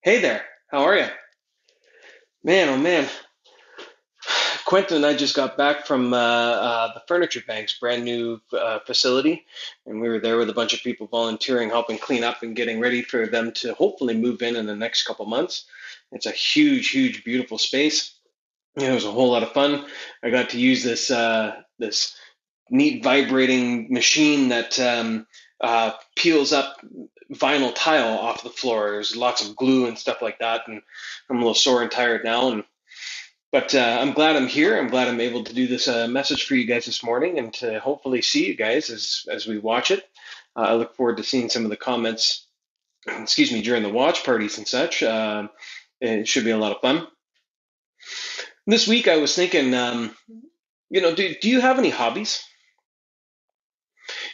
Hey there, how are you? Man, oh man. Quentin and I just got back from the Furniture Bank's brand new facility, and we were there with a bunch of people volunteering, helping clean up and getting ready for them to hopefully move in the next couple months. It's a huge, huge, beautiful space. It was a whole lot of fun. I got to use this neat vibrating machine that peels up vinyl tile off the floor. There's lots of glue and stuff like that, and I'm a little sore and tired now. But I'm glad I'm here. I'm glad I'm able to do this message for you guys this morning, and to hopefully see you guys as we watch it. I look forward to seeing some of the comments, excuse me, during the watch parties and such. It should be a lot of fun. This week I was thinking, do you have any hobbies?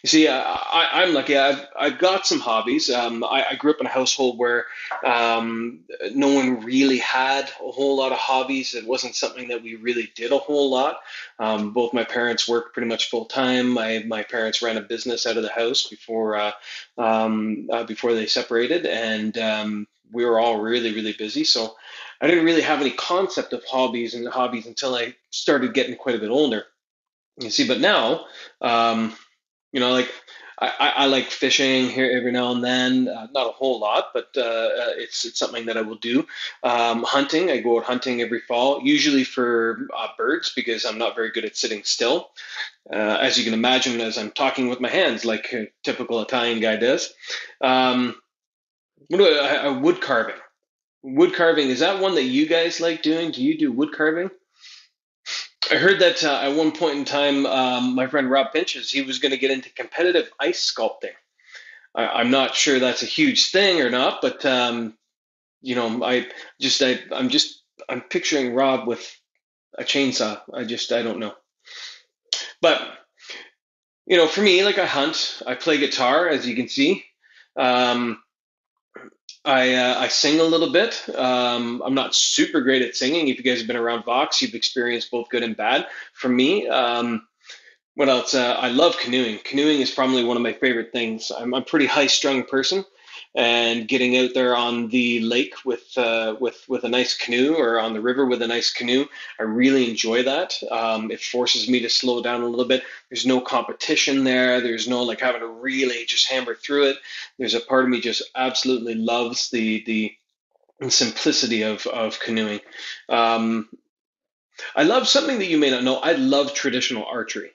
You see, I'm lucky. I've got some hobbies. I grew up in a household where no one really had a whole lot of hobbies. It wasn't something that we really did a whole lot. Both my parents worked pretty much full time. My parents ran a business out of the house before they separated, and we were all really really busy. So I didn't really have any concept of hobbies until I started getting quite a bit older. You see, but now. Like I like fishing here every now and then, not a whole lot, but it's something that I will do. Hunting, I go out hunting every fall, usually for birds because I'm not very good at sitting still. As you can imagine, as I'm talking with my hands, like a typical Italian guy does. Um, wood carving? Wood carving, is that one that you guys like doing? Do you do wood carving? I heard that at one point in time, my friend Rob Finches, he was going to get into competitive ice sculpting. I'm not sure that's a huge thing or not, but I'm picturing Rob with a chainsaw. I don't know. But for me, like I hunt, I play guitar, as you can see. Um, I sing a little bit. I'm not super great at singing. If you guys have been around Vox, you've experienced both good and bad. For me, what else? I love canoeing. Canoeing is probably one of my favorite things. I'm a pretty high-strung person, and getting out there on the lake with a nice canoe, or on the river with a nice canoe, I really enjoy that. It forces me to slow down a little bit. There's no competition there. There's no like having to really just hammer through it. There's a part of me just absolutely loves the simplicity of canoeing. Um, I love something that you may not know. I love traditional archery.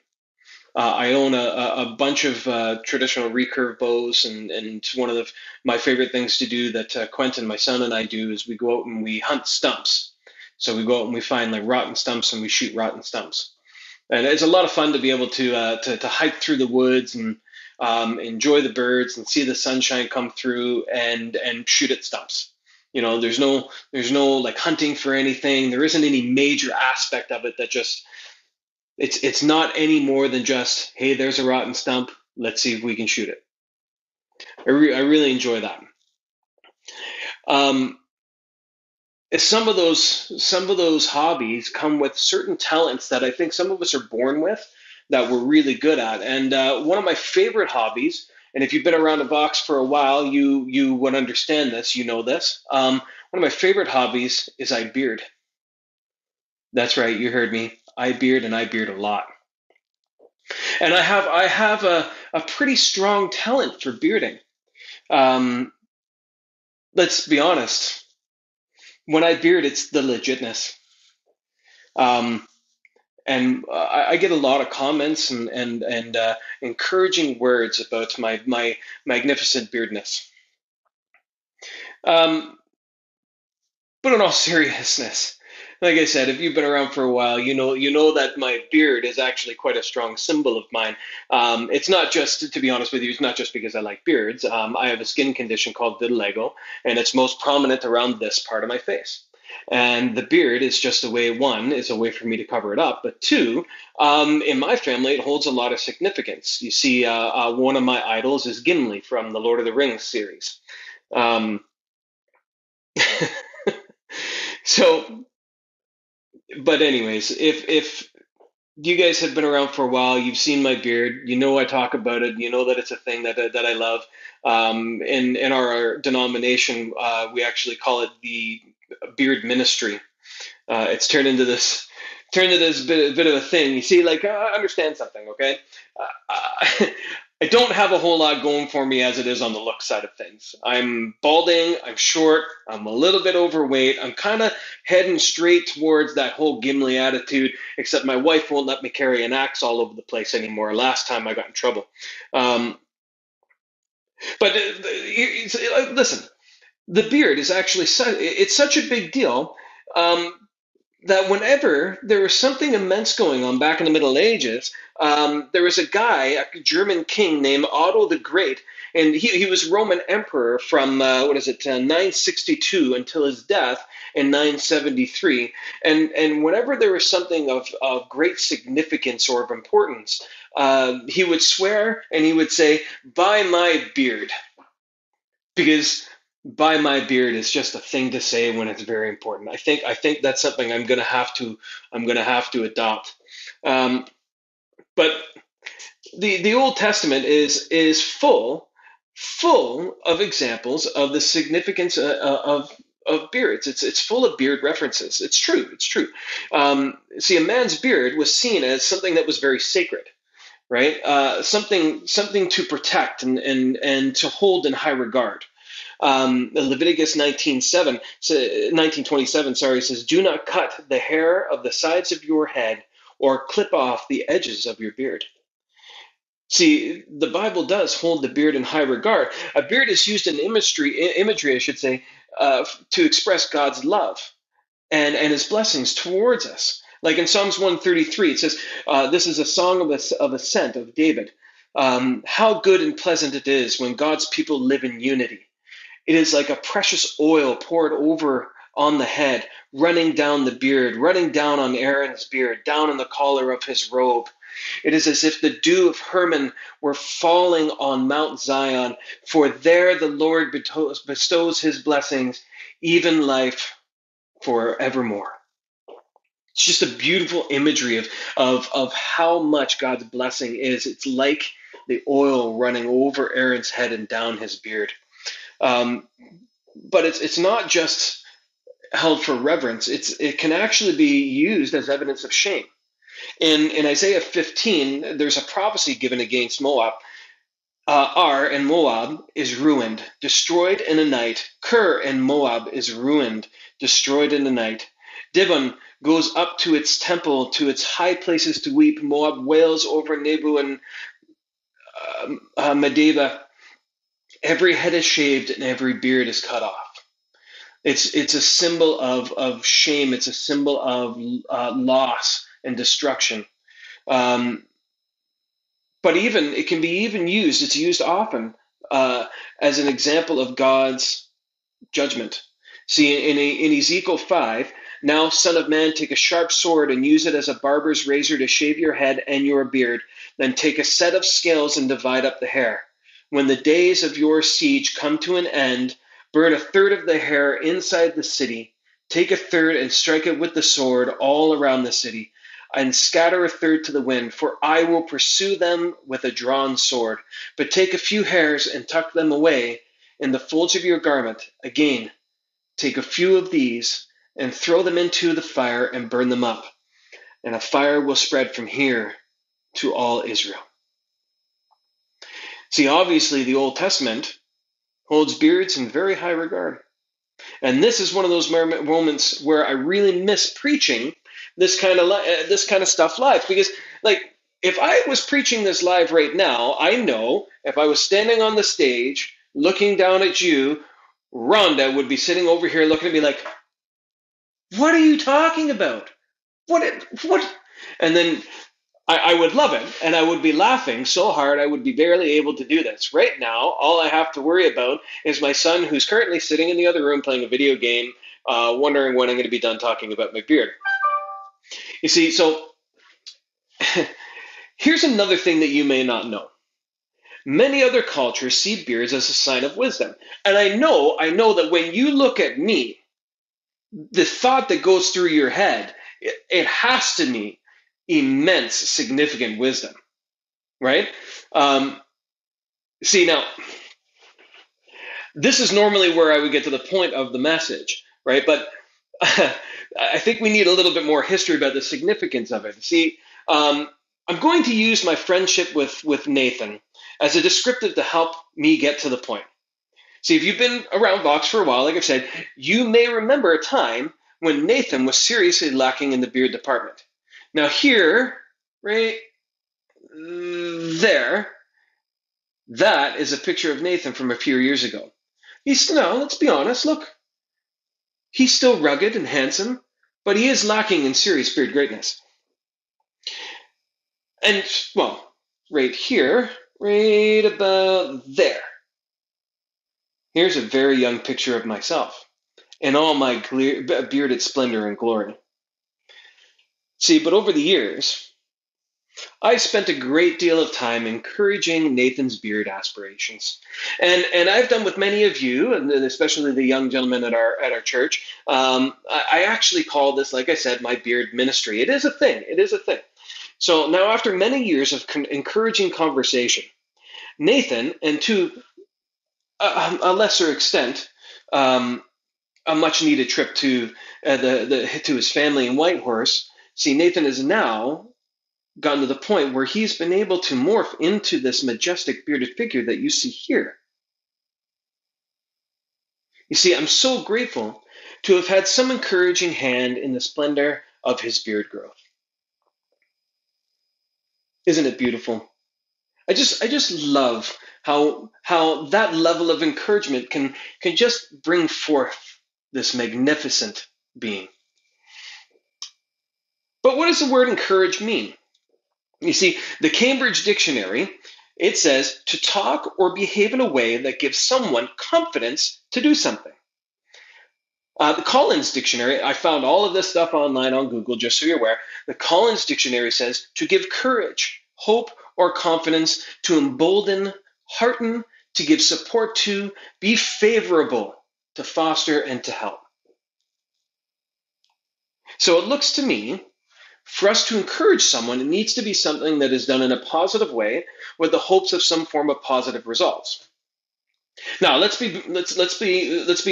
I own a bunch of traditional recurve bows, and one of my favorite things to do that Quentin, my son, and I do is we go out and we hunt stumps. So we go out and we find like rotten stumps and we shoot rotten stumps. And it's a lot of fun to be able to hike through the woods and enjoy the birds and see the sunshine come through and shoot at stumps. There's no like hunting for anything. There isn't any major aspect of it that just it's not any more than just, hey, there's a rotten stump. Let's see if we can shoot it. I really enjoy that. Um, some of those hobbies come with certain talents that I think some of us are born with that we're really good at. And one of my favorite hobbies, and if you've been around the box for a while, you would understand this. You know this. One of my favorite hobbies is I beard. That's right, you heard me. I beard, and I beard a lot. And I have a pretty strong talent for bearding. Um, let's be honest. When I beard, it's the legitness. Um, and I get a lot of comments and encouraging words about my magnificent beardness. Um, but in all seriousness, like I said, if you've been around for a while, you know that my beard is actually quite a strong symbol of mine. It's not just, to be honest with you, it's not just because I like beards. I have a skin condition called vitiligo, and it's most prominent around this part of my face. And the beard is just a way, one, is a way for me to cover it up. But two, in my family, it holds a lot of significance. You see, one of my idols is Gimli from the Lord of the Rings series. Um, so, but anyways, if you guys have been around for a while. You've seen my beard. You know I talk about it. You know that it's a thing that I love. In our denomination, we actually call it the beard ministry. It's turned into this bit of a thing. You see, like, understand something, okay? Uh, I don't have a whole lot going for me as it is on the look side of things. I'm balding, I'm short, I'm a little bit overweight. I'm kind of heading straight towards that whole Gimli attitude, except my wife won't let me carry an axe all over the place anymore. Last time I got in trouble. Um, but listen, the beard is actually it's such a big deal. That whenever there was something immense going on back in the Middle Ages, there was a guy, a German king named Otto the Great, and he was Roman emperor from, 962 until his death in 973. And whenever there was something of great significance or of importance, he would swear and he would say, "By my beard," because "by my beard" is just a thing to say when it's very important. I think that's something I'm gonna have to adopt. Um, but the Old Testament is full of examples of the significance of beards. It's full of beard references. It's true. It's true. See, a man's beard was seen as something that was very sacred, right? Something to protect and to hold in high regard. Leviticus 19:27 says, "Do not cut the hair of the sides of your head or clip off the edges of your beard." See, the Bible does hold the beard in high regard. A beard is used in imagery, I should say, to express God's love and His blessings towards us. Like in Psalms 133, it says, "This is a song of ascent of David. How good and pleasant it is when God's people live in unity. It is like a precious oil poured over on the head, running down the beard, running down on Aaron's beard, down on the collar of his robe. It is as if the dew of Hermon were falling on Mount Zion, for there the Lord bestows his blessings, even life forevermore." It's just a beautiful imagery of how much God's blessing is. It's like the oil running over Aaron's head and down his beard. Um, but it's not just held for reverence. It can actually be used as evidence of shame. In Isaiah 15, there's a prophecy given against Moab. Ar and Moab is ruined, destroyed in a night. Kir and Moab is ruined, destroyed in a night. Dibon goes up to its temple, to its high places to weep. Moab wails over Nebo and Medeba. Every head is shaved and every beard is cut off. It's a symbol of shame. It's a symbol of loss and destruction. Um, but even it can be even used. It's used often as an example of God's judgment. See, in Ezekiel 5, "Now, son of man, take a sharp sword and use it as a barber's razor to shave your head and your beard. Then take a set of scales and divide up the hair. When the days of your siege come to an end, burn a third of the hair inside the city. Take a third and strike it with the sword all around the city, and scatter a third to the wind, for I will pursue them with a drawn sword. But take a few hairs and tuck them away in the folds of your garment. Again, take a few of these and throw them into the fire and burn them up, and a fire will spread from here to all Israel." See, obviously, the Old Testament holds beards in very high regard. And this is one of those moments where I really miss preaching this kind of stuff live, because, like, if I was preaching this live right now, I know if I was standing on the stage looking down at you, Rhonda would be sitting over here looking at me like, "What are you talking about? What?" And then I would love it, and I would be laughing so hard I would be barely able to do this. Right now, all I have to worry about is my son, who's currently sitting in the other room playing a video game, wondering when I'm going to be done talking about my beard. You see, so here's another thing that you may not know. Many other cultures see beards as a sign of wisdom. And I know that when you look at me, the thought that goes through your head, it has to me, immense, significant wisdom, right? Um, see, now, this is normally where I would get to the point of the message, right? But I think we need a little bit more history about the significance of it. See, I'm going to use my friendship with Nathan as a descriptive to help me get to the point. See, if you've been around Vox for a while, like I've said, you may remember a time when Nathan was seriously lacking in the beard department. Now here, right there, that is a picture of Nathan from a few years ago. Let's be honest, look, he's still rugged and handsome, but he is lacking in serious beard greatness. And, well, right here, right about there, here's a very young picture of myself in all my bearded splendor and glory. See, but over the years, I spent a great deal of time encouraging Nathan's beard aspirations, and I've done with many of you, and especially the young gentlemen at our church. I actually call this, like I said, my beard ministry. It is a thing. It is a thing. So now, after many years of encouraging conversation, Nathan, and to a lesser extent, a much needed trip to to his family in Whitehorse. See, Nathan is now gotten to the point where he's been able to morph into this majestic bearded figure that you see here. You see, I'm so grateful to have had some encouraging hand in the splendor of his beard growth. Isn't it beautiful? I just love how that level of encouragement can just bring forth this magnificent being. But what does the word encourage mean? You see, the Cambridge Dictionary, it says to talk or behave in a way that gives someone confidence to do something. The Collins Dictionary, I found all of this stuff online on Google, just so you're aware. The Collins Dictionary says to give courage, hope, or confidence, to embolden, hearten, to give support to, be favorable, to foster, and to help. So it looks to me, for us to encourage someone, it needs to be something that is done in a positive way with the hopes of some form of positive results. Now, let's be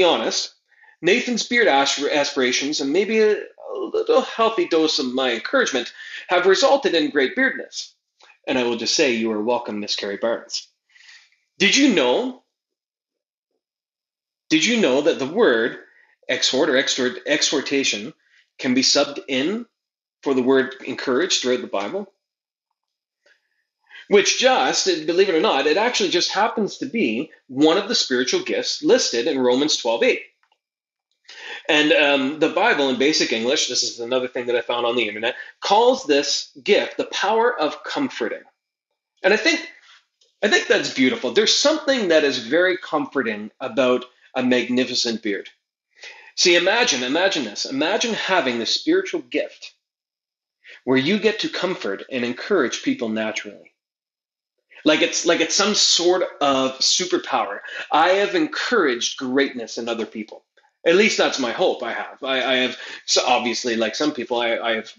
honest. Nathan's beard aspirations and maybe a little healthy dose of my encouragement have resulted in great beardness. And I will just say, you are welcome, Miss Carrie Barnes. Did you know that the word exhort or exhortation can be subbed in for the word encourage throughout the Bible? Which believe it or not, it actually just happens to be one of the spiritual gifts listed in Romans 12:8. And the Bible in basic English, this is another thing that I found on the internet, calls this gift the power of comforting. And I think that's beautiful. There's something that is very comforting about a magnificent beard. See, imagine this. Imagine having the spiritual gift where you get to comfort and encourage people naturally. Like it's some sort of superpower. I have encouraged greatness in other people. At least that's my hope. I have. So obviously, like some people, I have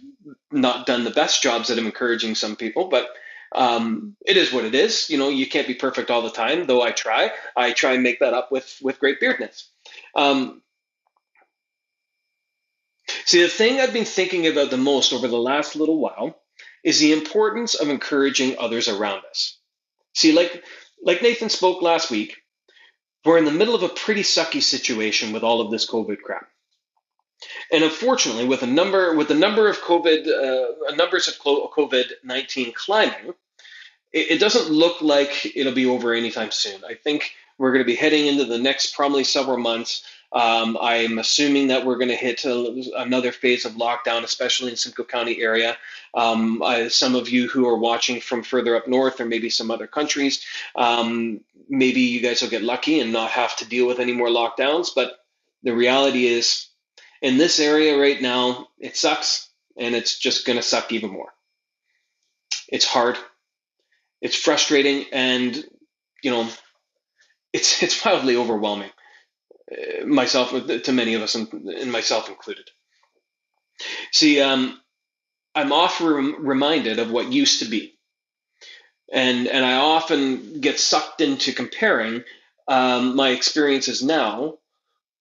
not done the best jobs at encouraging some people, but it is what it is. You know, you can't be perfect all the time, though I try. I try and make that up with great beardness. See, the thing I've been thinking about the most over the last little while is the importance of encouraging others around us. See, like Nathan spoke last week, we're in the middle of a pretty sucky situation with all of this COVID crap. And unfortunately, with the number of numbers of COVID-19 climbing, it doesn't look like it'll be over anytime soon. I think we're going to be heading into the next probably several months. I'm assuming that we're going to hit another phase of lockdown, especially in Simcoe County area. Some of you who are watching from further up north or maybe some other countries, maybe you guys will get lucky and not have to deal with any more lockdowns. But the reality is, in this area right now, it sucks, and it's just going to suck even more. It's hard. It's frustrating, and it's wildly overwhelming. Myself, to many of us, and myself included. See, I'm often reminded of what used to be, and I often get sucked into comparing my experiences now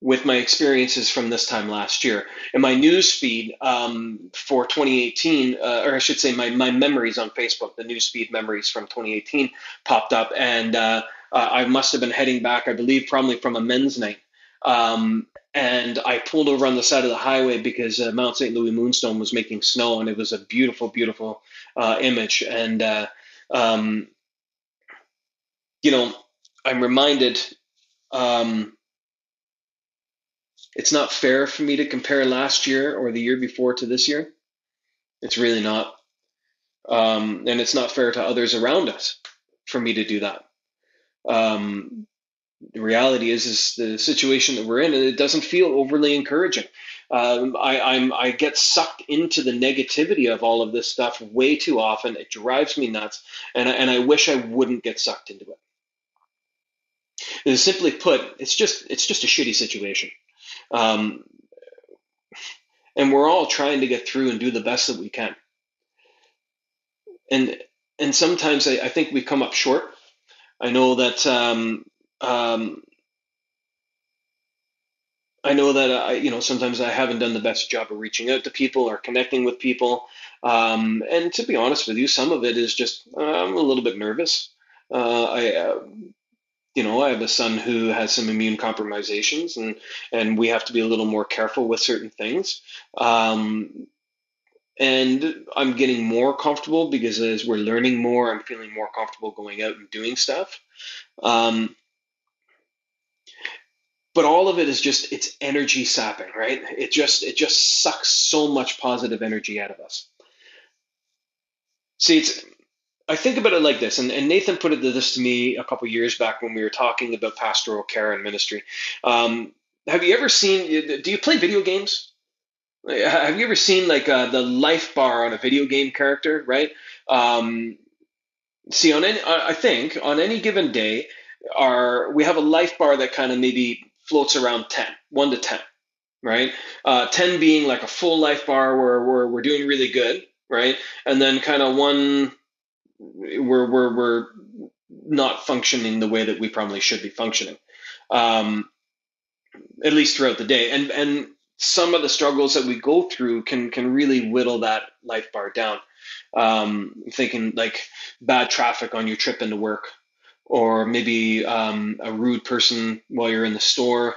with my experiences from this time last year. And my news feed for 2018, or I should say my memories on Facebook, the news feed memories from 2018 popped up. And I must have been heading back, I believe, probably from a men's night. And I pulled over on the side of the highway because Mount St. Louis Moonstone was making snow, and it was a beautiful, beautiful image. And, um, you know, I'm reminded it's not fair for me to compare last year or the year before to this year. It's really not. And it's not fair to others around us for me to do that. The reality is the situation that we're in, and it doesn't feel overly encouraging. I get sucked into the negativity of all of this stuff way too often. It drives me nuts, and I wish I wouldn't get sucked into it. And simply put, it's just a shitty situation. Um, and we're all trying to get through and do the best that we can. And sometimes I think we come up short. I know that sometimes I haven't done the best job of reaching out to people or connecting with people. And to be honest with you, some of it is just I'm a little bit nervous. I have a son who has some immune compromisations, and we have to be a little more careful with certain things. And I'm getting more comfortable because as we're learning more, I'm feeling more comfortable going out and doing stuff. Um, but all of it is it's energy sapping, right? It just sucks so much positive energy out of us. See, I think about it like this, and Nathan put this to me a couple years back when we were talking about pastoral care and ministry. Have you ever seen? Do you play video games? Have you ever seen like the life bar on a video game character, right? Um, See, I think on any given day, we have a life bar that kind of maybe floats around 10, 1 to 10, right? 10 being like a full life bar where we're doing really good, right? And then kind of one we're not functioning the way that we probably should be functioning, um, at least throughout the day. And some of the struggles that we go through can really whittle that life bar down. Thinking like bad traffic on your trip into work, or maybe a rude person while you're in the store,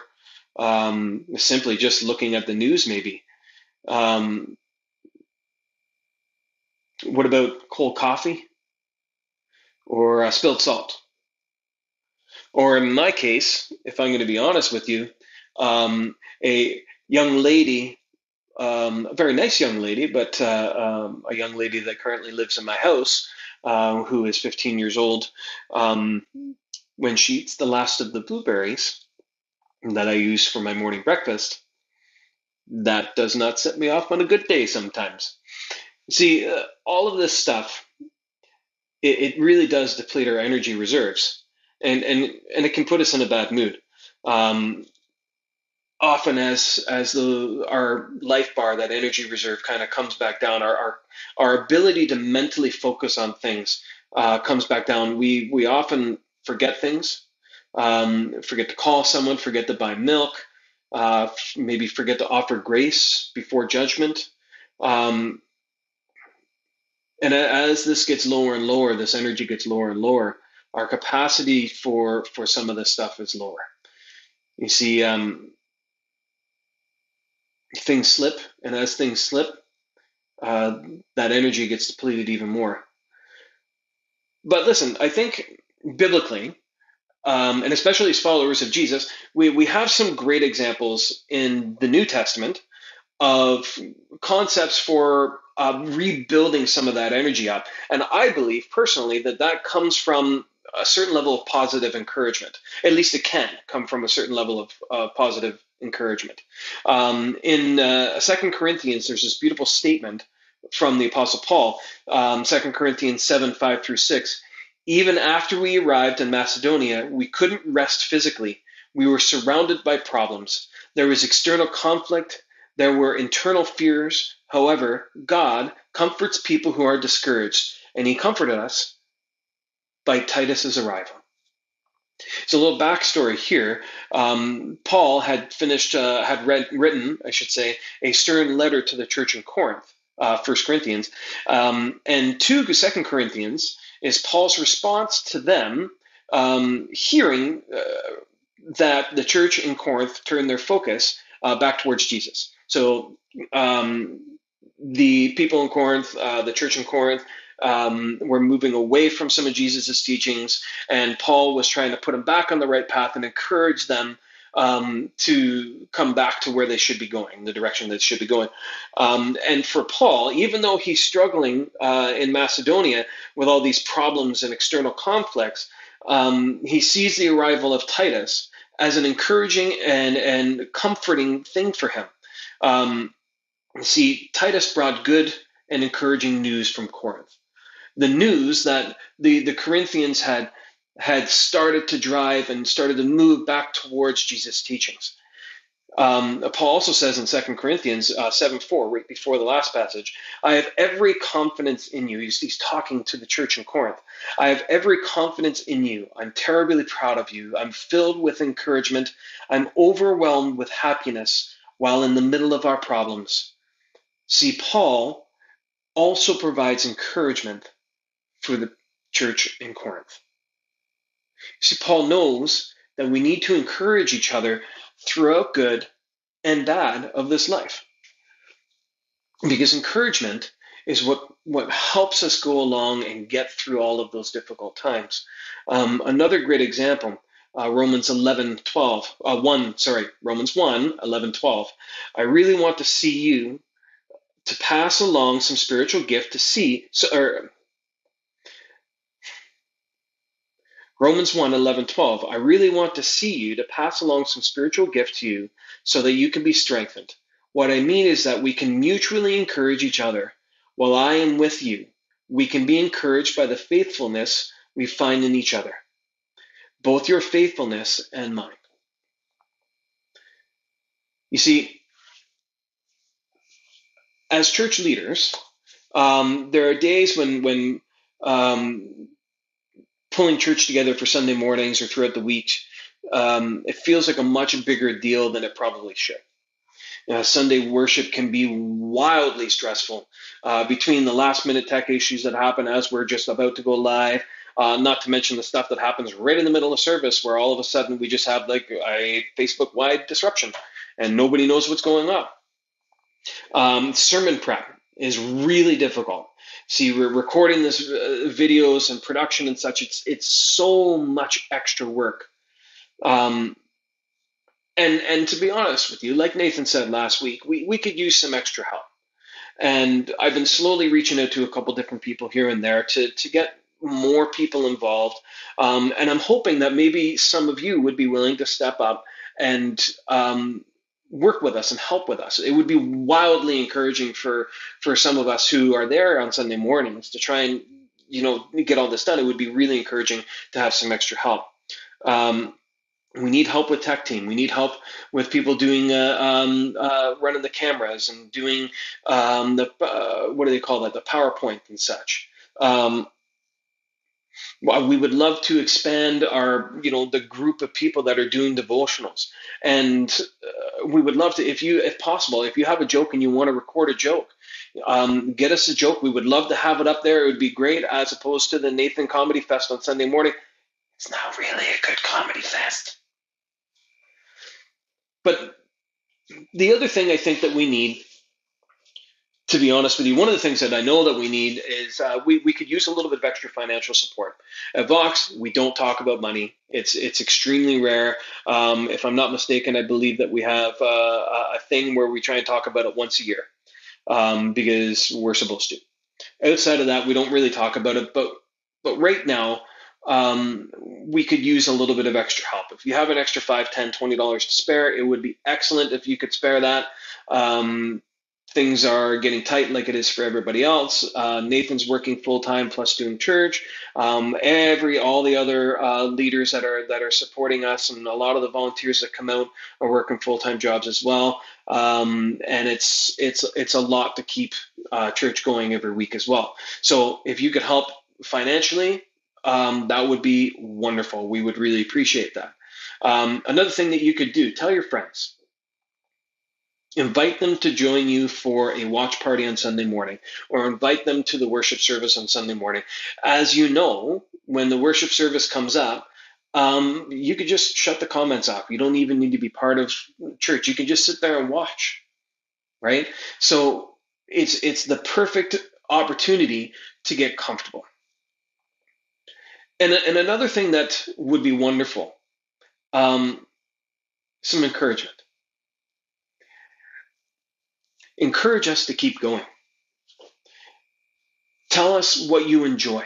simply just looking at the news, maybe. Um, what about cold coffee or spilled salt? Or in my case, if I'm going to be honest with you, a young lady, a very nice young lady, but a young lady that currently lives in my house, who is 15 years old, um, when she eats the last of the blueberries that I use for my morning breakfast, that does not set me off on a good day sometimes. See, all of this stuff, it really does deplete our energy reserves, and it can put us in a bad mood. Um, Often as our life bar, that energy reserve kind of comes back down, our ability to mentally focus on things comes back down. We often forget things, forget to call someone, forget to buy milk, maybe forget to offer grace before judgment. Um, and as this gets lower and lower, this energy gets lower and lower, our capacity for some of this stuff is lower. You see, things slip, and as things slip, uh, that energy gets depleted even more. But listen, I think biblically, and especially as followers of Jesus, we have some great examples in the New Testament of concepts for rebuilding some of that energy up. And I believe personally that comes from a certain level of positive encouragement. At least it can come from a certain level of positive encouragement. In 2 Corinthians, there's this beautiful statement from the Apostle Paul, 2 Corinthians 7, 5 through 6. Even after we arrived in Macedonia, we couldn't rest physically. We were surrounded by problems. There was external conflict. There were internal fears. However, God comforts people who are discouraged, and he comforted us by Titus's arrival. So a little backstory here. Paul had written, I should say, a stern letter to the church in Corinth, 1 Corinthians, and 2 Corinthians is Paul's response to them hearing that the church in Corinth turned their focus back towards Jesus. So the people in Corinth, the church in Corinth, were moving away from some of Jesus's teachings, and Paul was trying to put them back on the right path and encourage them to come back to where they should be going, the direction they should be going. And for Paul, even though he's struggling in Macedonia with all these problems and external conflicts, he sees the arrival of Titus as an encouraging and comforting thing for him. See, Titus brought good and encouraging news from Corinth. The news that the Corinthians had started to drive and started to move back towards Jesus' teachings. Paul also says in 2 Corinthians 7:4, right before the last passage, I have every confidence in you. He's talking to the church in Corinth. I have every confidence in you. I'm terribly proud of you. I'm filled with encouragement. I'm overwhelmed with happiness while in the middle of our problems. See, Paul also provides encouragement for the church in Corinth. See, Paul knows that we need to encourage each other throughout good and bad of this life. Because encouragement is what helps us go along and get through all of those difficult times. Another great example, Romans 1:11-12. I really want to see you to pass along some spiritual gift to see, Romans 1:11-12. I really want to see you to pass along some spiritual gift to you so that you can be strengthened. What I mean is that we can mutually encourage each other. While I am with you, we can be encouraged by the faithfulness we find in each other, both your faithfulness and mine. You see, as church leaders, there are days when pulling church together for Sunday mornings or throughout the week, it feels like a much bigger deal than it probably should. Sunday worship can be wildly stressful between the last minute tech issues that happen as we're just about to go live, not to mention the stuff that happens right in the middle of service where all of a sudden we just have like a Facebook-wide disruption and nobody knows what's going on. Sermon prep is really difficult. See, we're recording this videos and production and such. It's so much extra work. And to be honest with you, like Nathan said last week, we could use some extra help. And I've been slowly reaching out to a couple different people here and there to get more people involved. And I'm hoping that maybe some of you would be willing to step up and work with us and help with us. It would be wildly encouraging for some of us who are there on Sunday mornings to try and get all this done. It would be really encouraging to have some extra help. We need help with tech team. We need help with people doing running the cameras and doing the what do they call that? The PowerPoint and such. We would love to expand our, the group of people that are doing devotionals, and we would love to, if possible, if you have a joke and you want to record a joke, get us a joke. We would love to have it up there. It would be great, as opposed to the Nathan Comedy Fest on Sunday morning. It's not really a good comedy fest. But the other thing I think that we need, to be honest with you, one of the things that I know that we need is we could use a little bit of extra financial support. At Vox, we don't talk about money. It's extremely rare. If I'm not mistaken, I believe that we have a thing where we try and talk about it once a year because we're supposed to. Outside of that, we don't really talk about it. But right now, we could use a little bit of extra help. If you have an extra $5, $10, $20 to spare, it would be excellent if you could spare that. Things are getting tight like it is for everybody else. Nathan's working full-time plus doing church. All the other leaders that are supporting us, and a lot of the volunteers that come out are working full-time jobs as well. And it's a lot to keep church going every week as well. So if you could help financially, that would be wonderful. We would really appreciate that. Another thing that you could do, tell your friends. Invite them to join you for a watch party on Sunday morning, or invite them to the worship service on Sunday morning. As you know, when the worship service comes up, you could just shut the comments off. You don't even need to be part of church. You can just sit there and watch, right? So it's the perfect opportunity to get comfortable. And another thing that would be wonderful, some encouragement. Encourage us to keep going. Tell us what you enjoy.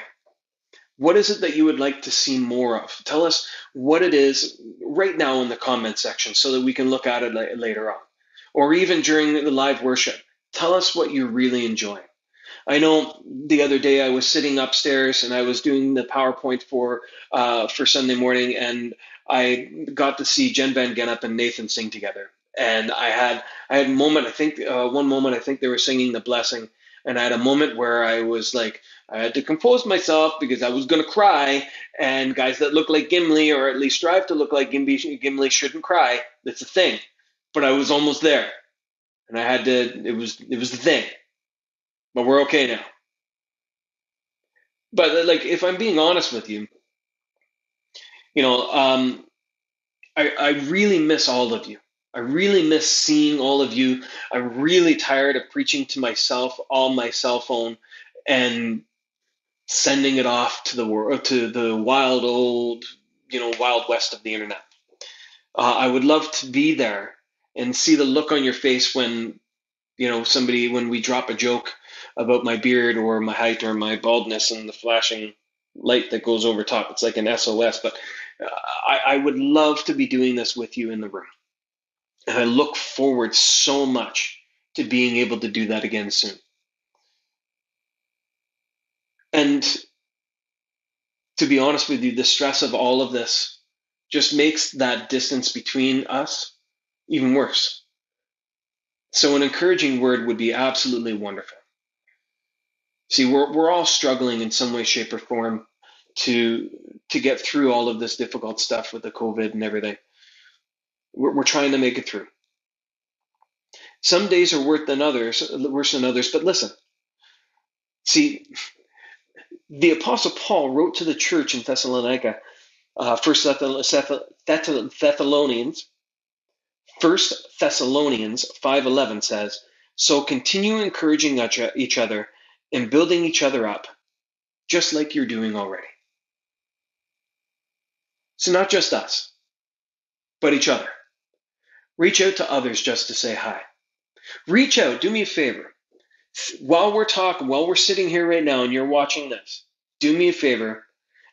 What is it that you would like to see more of? Tell us what it is right now in the comment section so that we can look at it later on. Or even during the live worship. Tell us what you're really enjoying. I know the other day I was sitting upstairs and I was doing the PowerPoint for Sunday morning, and I got to see Jen Van Genup and Nathan sing together. And I had a moment. I think one moment I think they were singing the blessing, and I had a moment where I was like, I had to compose myself because I was going to cry. And guys that look like Gimli, or at least strive to look like Gimli, shouldn't cry. That's a thing. But I was almost there, and I had to. It was the thing. But we're okay now. But like, if I'm being honest with you, you know, I really miss all of you. I really miss seeing all of you. I'm really tired of preaching to myself on my cell phone and sending it off to the world, to the wild old, wild west of the internet. I would love to be there and see the look on your face when, when we drop a joke about my beard or my height or my baldness and the flashing light that goes over top. It's like an SOS, but I would love to be doing this with you in the room. And I look forward so much to being able to do that again soon. And to be honest with you, the stress of all of this just makes that distance between us even worse. So an encouraging word would be absolutely wonderful. See, we're all struggling in some way, shape, or form to get through all of this difficult stuff with the COVID and everything. We're trying to make it through. Some days are worse than others, but listen. See, the Apostle Paul wrote to the church in Thessalonica, First Thessalonians 5:11 says, "So continue encouraging each other and building each other up, just like you're doing already." So not just us, but each other. Reach out to others just to say hi. Reach out. Do me a favor. While we're sitting here right now and you're watching this, do me a favor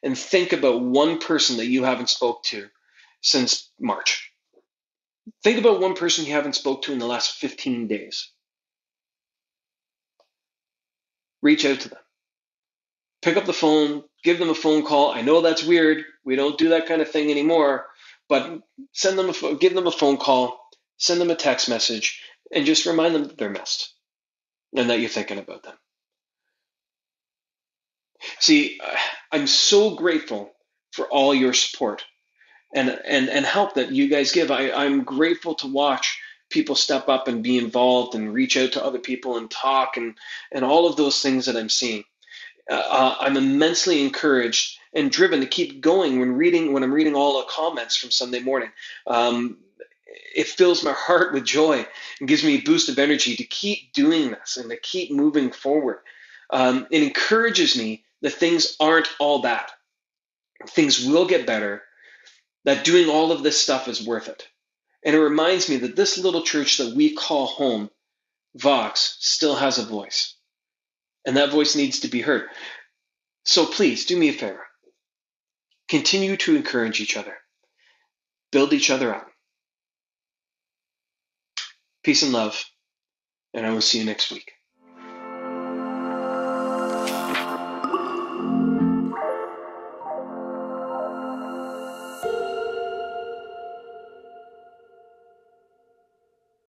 and think about one person that you haven't spoke to since March. Think about one person you haven't spoke to in the last 15 days. Reach out to them. Pick up the phone, give them a phone call. I know that's weird. We don't do that kind of thing anymore, but give them a phone call, send them a text message, and just remind them that they're missed and that you're thinking about them. See, I'm so grateful for all your support and help that you guys give. I'm grateful to watch people step up and be involved and reach out to other people and talk and all of those things that I'm seeing. I'm immensely encouraged and driven to keep going when I'm reading all the comments from Sunday morning. It fills my heart with joy and gives me a boost of energy to keep doing this and to keep moving forward. It encourages me that things aren't all bad. Things will get better, that doing all of this stuff is worth it. And it reminds me that this little church that we call home, Vox, still has a voice. And that voice needs to be heard. So please, do me a favor. Continue to encourage each other. Build each other up. Peace and love. And I will see you next week.